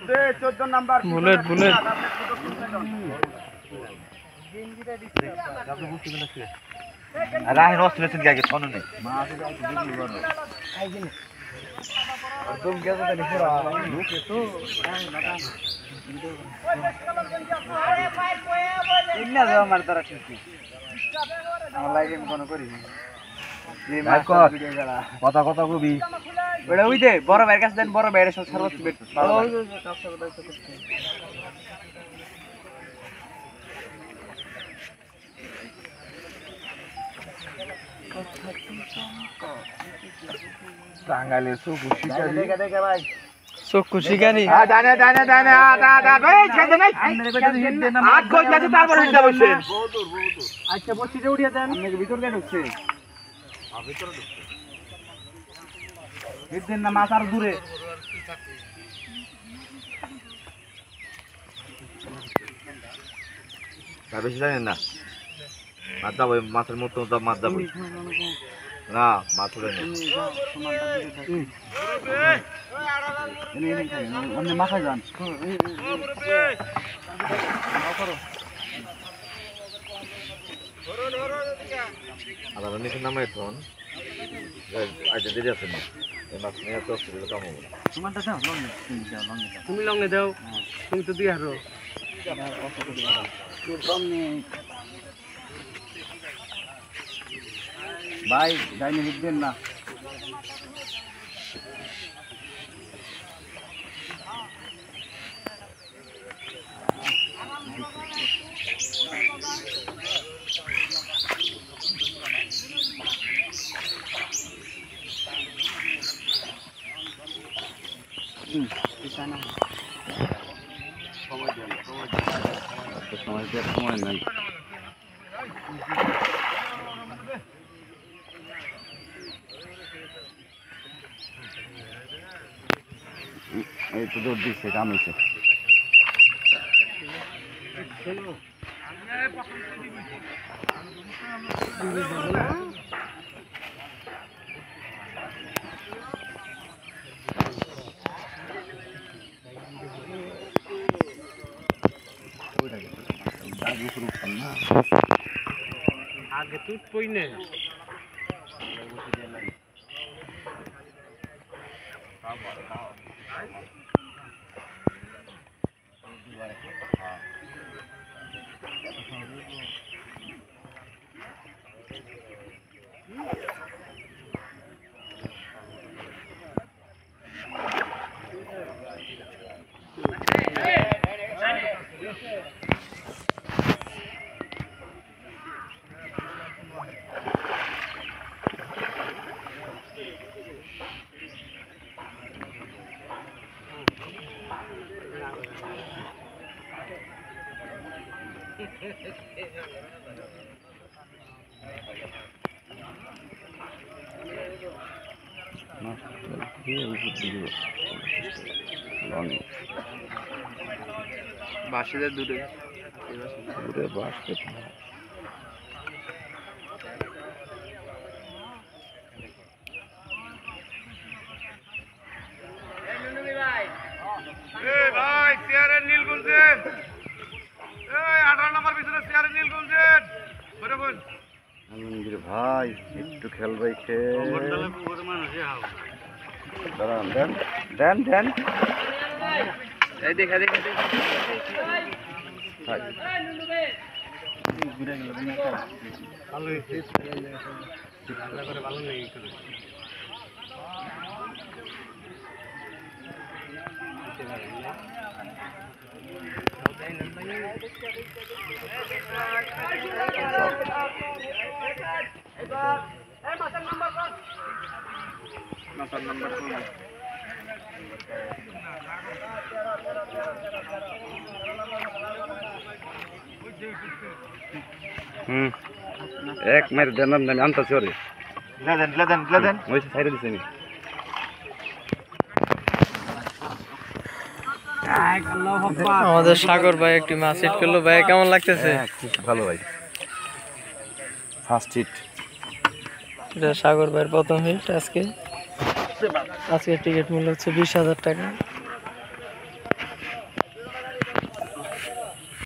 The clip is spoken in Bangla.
14 নাম্বার বুলেট বুলেট রাহে নষ্ট গাগে ছনো নেই একদম গেছে তাহলে পুরা লোকে তো ইন্না দাও আমার দ্বারা ঠিক আমার লাইভে আমি কোনো করি কথা কথা কবি ওটা ওই দে বড় ভাইয়ের কাছে দেন বড় ভাইয়ের সব সর্বোচ্চ বেট টাঙ্গাইলে চকু শিকারি দেখে ভাই চক্ষু শিকারি দানে দানে দানে ভাই ছেড়ে নাই আট কই গেছে তারপর হিটটা বসে আচ্ছা বসিতে উঠিয়ে দেন আপনাকে ভিতর দিয়ে ঢুকছে ভিতরে ঢুকছে হিট দেন না মাছ আর দূরে বেশি জানেন না মাছ যাবো মাছের মতো মাছ যাবো না মাছ ধরে মাথায় যান আবার নিচে নামে এখন আচ্ছা দেরি আছে না এই মাছ নিয়ে তো অসুবিধা কম হবে তোমারটা দাও তুমি লঙ্গে দাও তুমি তো দিয়ে হারো ভাই ডাইনে হিট দেন না সময় নাই এই তো দৌড় দিচ্ছে কাম হয়েছে আগে তুই কই নে বাসিদের দূরে দূরে বাস ভাই চেয়ারের নীলকুঞ্জে 18 নম্বর পিছনে চেয়ারের নীলকুঞ্জে বলে বল আলমগীর ভাই একটু খেলবাই দাঁড়ান দেন দেন দেন এই দেখা দেখা ভালো হয়েছে ভালো নেই এক মেরে দেন আমি আনতাছি ওরে দেন ওই সাইডে দিছি আমি আমাদের সাগর ভাই একটি মাছ হিট করলো ভাই কেমন লাগতেছে ভালো ভাই ফার্স্ট হিট এটা সাগর ভাইয়ের প্রথম হিট আজকে টিকিট মূল্য হচ্ছে 20,000 টাকা।